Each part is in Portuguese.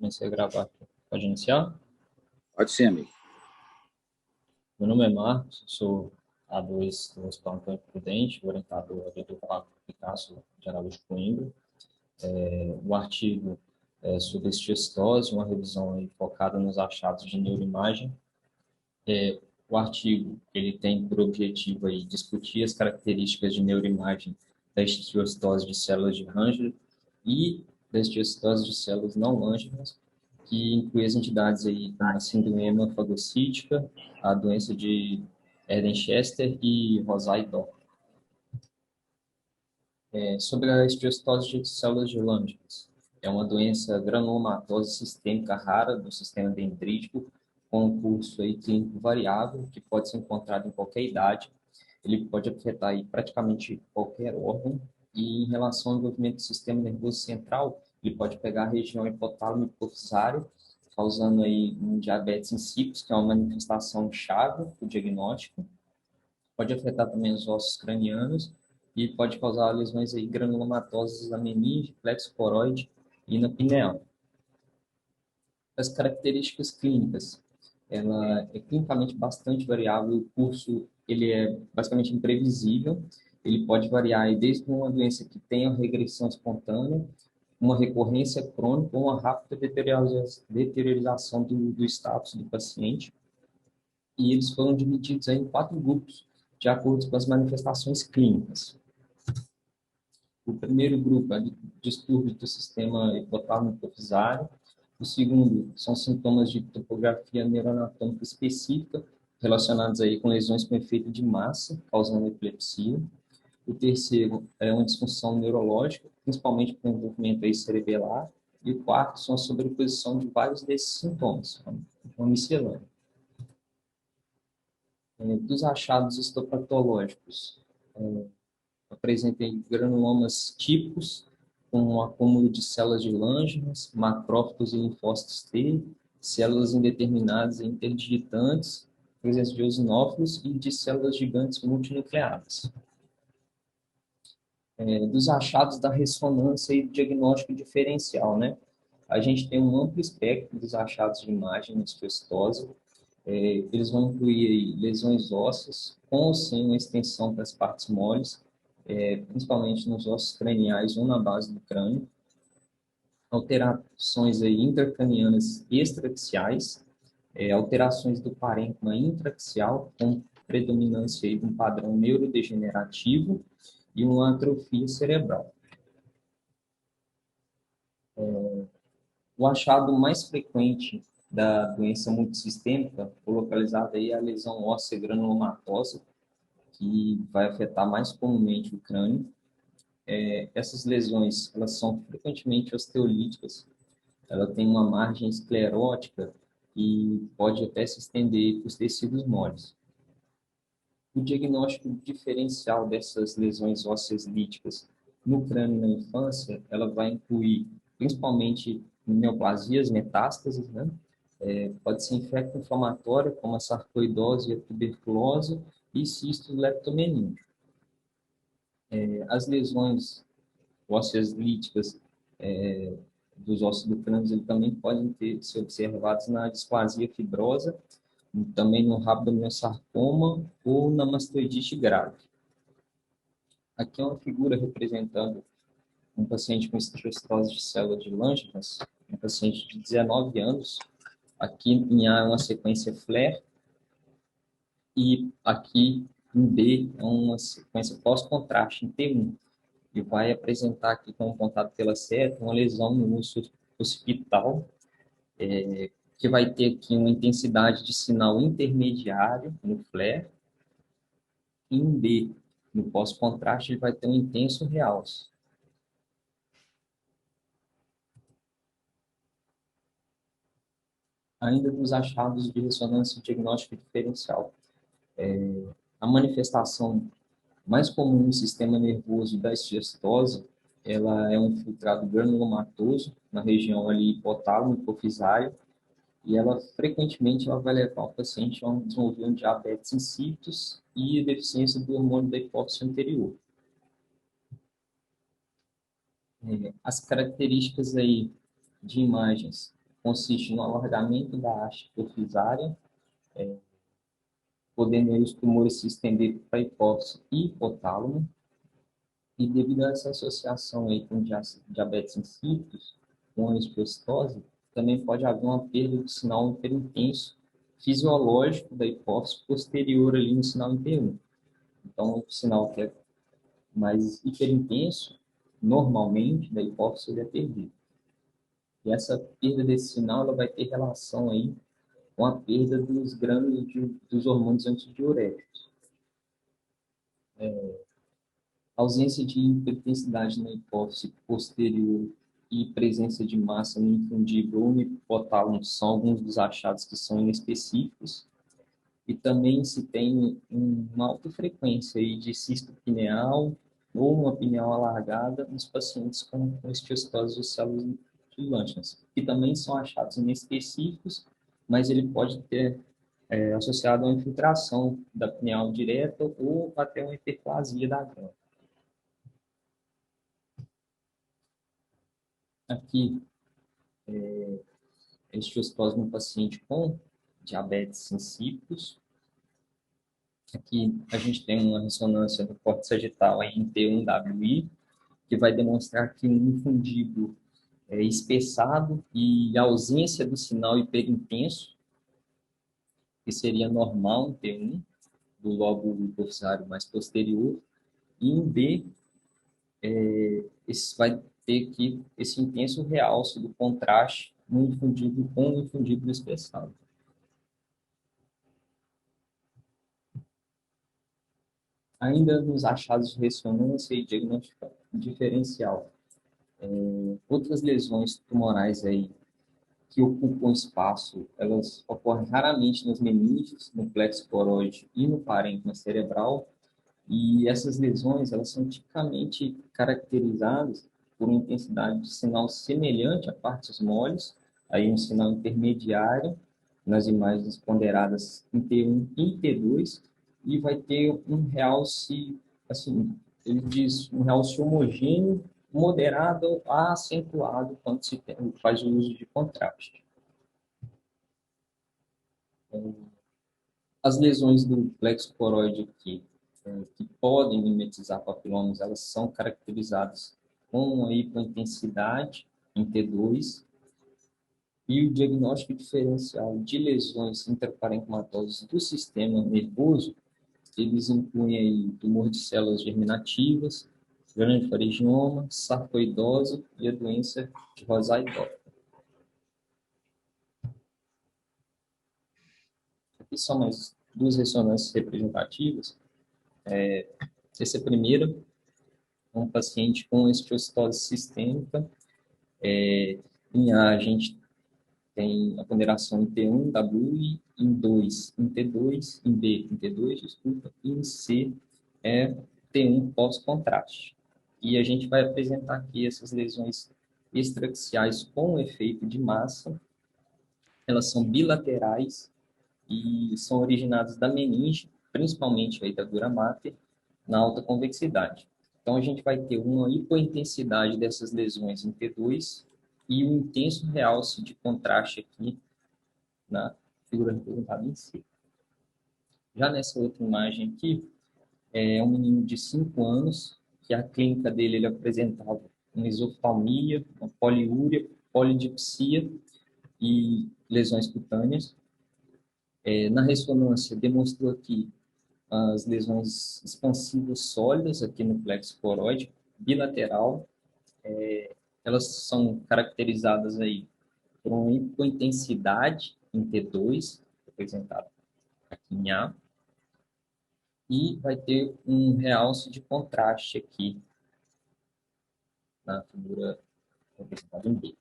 Comecei a gravar aqui. Pode iniciar? Pode ser, amigo. Meu nome é Marcos, sou A2 do Hospital Antônio Prudente, orientador do Dr. Picasso de Araújo Coimbra. O artigo é sobre estiostose, uma revisão aí focada nos achados de neuroimagem. O artigo ele tem por objetivo aí discutir as características de neuroimagem da estiostose de células de Ranger e da estiostose de células não Langerhans, que inclui as entidades aí como a síndrome hemofagocítica, a doença de Erdenschuster e Rosai-Dorf. Sobre a estiostose de células de Langerhans, é uma doença granulomatosa sistêmica rara do sistema dendrítico, com um curso aí clínico variável, que pode ser encontrado em qualquer idade. Ele pode afetar aí praticamente qualquer órgão, e em relação ao envolvimento do sistema nervoso central, ele pode pegar a região hipotálamo hipofisário, causando aí um diabetes insípidos, que é uma manifestação chave do diagnóstico. Pode afetar também os ossos cranianos e pode causar lesões aí granulomatosas na meninge, plexo coroide e na pineal. As características clínicas, ela é clinicamente bastante variável, o curso ele é basicamente imprevisível, ele pode variar aí desde uma doença que tenha regressão espontânea, uma recorrência crônica ou uma rápida deteriorização do status do paciente. E eles foram divididos aí em 4 grupos, de acordo com as manifestações clínicas. O primeiro grupo é distúrbio do sistema hipotálamo hipofisário. O segundo são sintomas de topografia neuroanatômica específica, relacionados aí com lesões com efeito de massa, causando epilepsia. O terceiro é uma disfunção neurológica, principalmente com envolvimento aí cerebelar. E o quarto são a sobreposição de vários desses sintomas, uma miscelânea. Dos achados histopatológicos, apresentem granulomas típicos, com um acúmulo de células de Langerhans, macrófagos e linfócitos T, células indeterminadas e interdigitantes, presença de eosinófilos e de células gigantes multinucleadas. Dos achados da ressonância e diagnóstico diferencial, né? A gente tem um amplo espectro dos achados de imagem na estiostose. Eles vão incluir aí lesões ósseas, com ou sem uma extensão para as partes moles, principalmente nos ossos craniais ou na base do crânio, alterações aí intracranianas extraaxiais, alterações do parênquima intraaxial, com predominância aí de um padrão neurodegenerativo e uma atrofia cerebral. O achado mais frequente da doença multissistêmica foi localizado aí a lesão óssea granulomatosa, que vai afetar mais comumente o crânio. Essas lesões, elas são frequentemente osteolíticas, ela tem uma margem esclerótica e pode até se estender para os tecidos moles. O diagnóstico diferencial dessas lesões ósseas líticas no crânio na infância, ela vai incluir principalmente neoplasias, metástases, né? Pode ser infecto-inflamatória, como a sarcoidose e a tuberculose, e cistos leptomeningos. As lesões ósseas líticas dos ossos do crânio ele também podem ser observados na displasia fibrosa, também no rabdomiossarcoma ou na mastoidite grave. Aqui é uma figura representando um paciente com estiostose de células de Langerhans, um paciente de 19 anos. Aqui em A é uma sequência FLAIR e aqui em B é uma sequência pós-contraste em T1. E vai apresentar aqui, como apontado pela seta, uma lesão no osso occipital, que vai ter aqui uma intensidade de sinal intermediário no FLAIR. Em B, no pós-contraste, ele vai ter um intenso realce. Ainda dos achados de ressonância diagnóstica diferencial. A manifestação mais comum no sistema nervoso da estiostose, ela é um infiltrado granulomatoso na região ali hipotálamo, hipofisário, e ela frequentemente ela vai levar o paciente a desenvolver um diabetes insípidos e deficiência do hormônio da hipófise anterior. As características aí de imagens, consiste no alargamento da haste hipofisária, podendo aí os tumores se estender para a hipófise e hipotálamo, e devido a essa associação aí com diabetes insípidos, com angiostose, também pode haver uma perda do sinal hiperintenso fisiológico da hipófise posterior ali no sinal inter-1. Então, o sinal que é mais hiperintenso, normalmente, da hipófise, ele é perdido. E essa perda desse sinal, ela vai ter relação aí com a perda dos grânulos dos hormônios antidiuréticos. A ausência de hipertensidade na hipófise posterior e presença de massa no infundível ou no hipotálamo são alguns dos achados que são inespecíficos. E também se tem uma alta frequência aí de cisto pineal ou uma pineal alargada nos pacientes com esteatose de células de Langerhans, que também são achados inespecíficos, mas ele pode ter associado a uma infiltração da pineal direta ou até uma hiperplasia da glândula. Aqui, esteatose no paciente com diabetes insípidos. Aqui a gente tem uma ressonância do córtex sagital em T1WI, que vai demonstar que um infundíbulo é espessado e ausência do sinal hiperintenso, que seria normal em T1, do lobo hipofisário mais posterior, e em B, vai ter que esse intenso realce do contraste no infundíbulo com o infundíbulo espessado. Ainda nos achados de ressonância e diagnóstico diferencial, outras lesões tumorais aí que ocupam espaço, elas ocorrem raramente nas meninges, no plexo coroide e no parênquima cerebral, e essas lesões, elas são tipicamente caracterizadas por uma intensidade de sinal semelhante a partes moles, aí um sinal intermediário, nas imagens ponderadas em T1 e em T2, e vai ter um realce, assim, ele diz um realce homogêneo, moderado a acentuado quando se faz o uso de contraste. As lesões do plexo coroide aqui, que podem mimetizar papilomas, elas são caracterizadas com uma hipointensidade em T2, e o diagnóstico diferencial de lesões intraparenquimatosas do sistema nervoso, eles incluem aí tumor de células germinativas, grande faringioma, sarcoidose e a doença de Rosai-Dorfman. Aqui são mais duas ressonâncias representativas. Essa é a primeira, um paciente com esteatose sistêmica. Em A, a gente tem a ponderação em T1, W, em 2, em T2, em B, em T2, desculpa, e em C é T1 pós-contraste. E a gente vai apresentar aqui essas lesões extraxiais com efeito de massa. Elas são bilaterais e são originadas da meninge, principalmente aí da dura mater, na alta convexidade. Então, a gente vai ter uma hipointensidade dessas lesões em T2 e um intenso realce de contraste aqui na figura representada em C. Já nessa outra imagem aqui, é um menino de 5 anos, que a clínica dele ele apresentava uma isoftalmia, uma poliúria, polidipsia e lesões cutâneas. Na ressonância, demonstrou aqui as lesões expansivas sólidas aqui no plexo coroide, bilateral. Elas são caracterizadas aí por uma hipointensidade em T2, representado aqui em A, e vai ter um realce de contraste aqui na figura representada em B.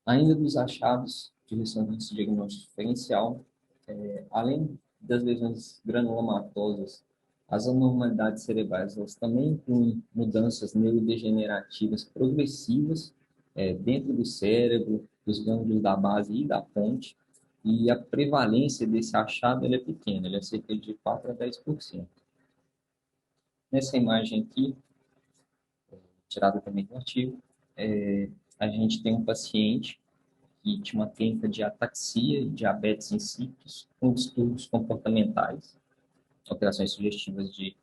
Ainda dos achados de ressonância diagnóstico diferencial, além das lesões granulomatosas, as anormalidades cerebrais elas também incluem mudanças neurodegenerativas progressivas dentro do cérebro, dos gânglios da base e da ponte, e a prevalência desse achado é pequena, ele é cerca de 4 a 10%. Nessa imagem aqui, tirada também do artigo. A gente tem um paciente que tinha uma clínica de ataxia e diabetes insípidos, com distúrbios comportamentais, alterações sugestivas de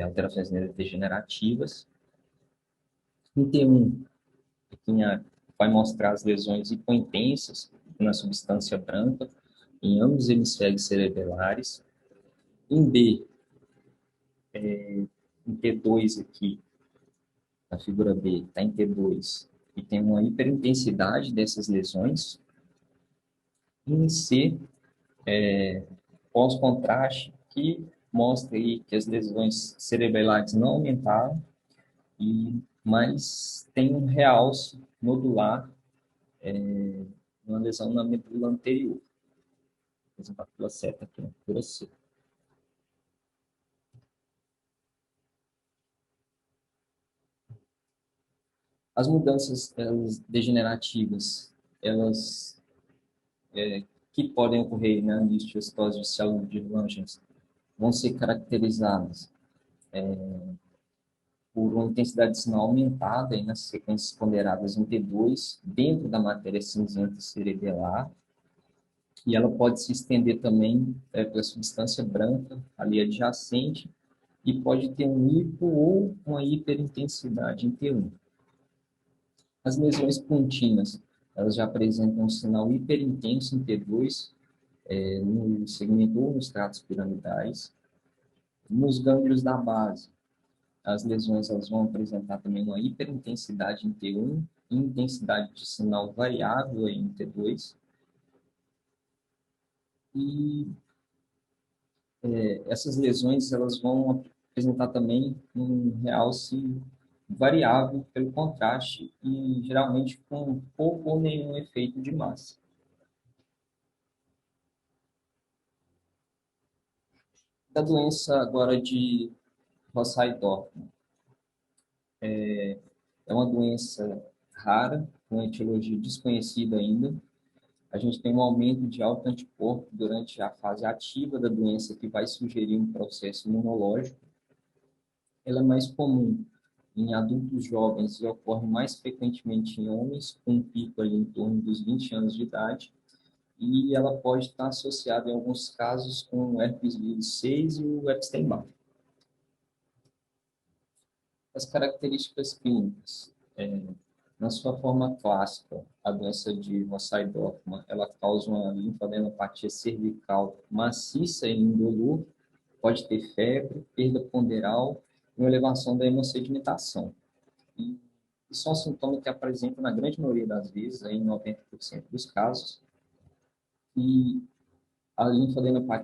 alterações neurodegenerativas. Em T1, vai mostrar as lesões hipointensas na substância branca em ambos os hemisférios cerebelares. Em B, em T2 aqui, na figura B, está em T2, e tem uma hiperintensidade dessas lesões. Em C, pós-contraste, que mostra aí que as lesões cerebelares não aumentaram, mas tem um realce nodular, uma lesão na medula anterior. Por exemplo, a pílula seta aqui na figura C. As mudanças degenerativas, elas que podem ocorrer na listeocitose de células de Langerhans vão ser caracterizadas por uma intensidade de sinal aumentada aí nas sequências ponderadas em T2, dentro da matéria cinzenta cerebelar, e ela pode se estender também pela substância branca ali adjacente, e pode ter um hipo ou uma hiperintensidade em T1. As lesões pontinas, elas já apresentam um sinal hiperintenso em T2, no segmento ou nos tratos piramidais. Nos gânglios da base, as lesões elas vão apresentar também uma hiperintensidade em T1 e intensidade de sinal variável em T2. E essas lesões elas vão apresentar também um realce variável pelo contraste e geralmente com pouco ou nenhum efeito de massa. Da doença agora de Rosai-Dorfman. É uma doença rara, com etiologia desconhecida ainda. A gente tem um aumento de autoanticorpo durante a fase ativa da doença, que vai sugerir um processo imunológico. Ela é mais comum em adultos jovens e ocorre mais frequentemente em homens, com um pico ali em torno dos 20 anos de idade. E ela pode estar associada, em alguns casos, com o herpes vírus 6 e o Epstein-Barr. As características clínicas. Na sua forma clássica, a doença de Rosai-Dorfman, ela causa uma linfadenopatia cervical maciça e indolor, pode ter febre, perda ponderal e uma elevação da hemossedimentação. E isso é um sintoma que apresenta na grande maioria das vezes, aí em 90% dos casos, e a linfadenopatia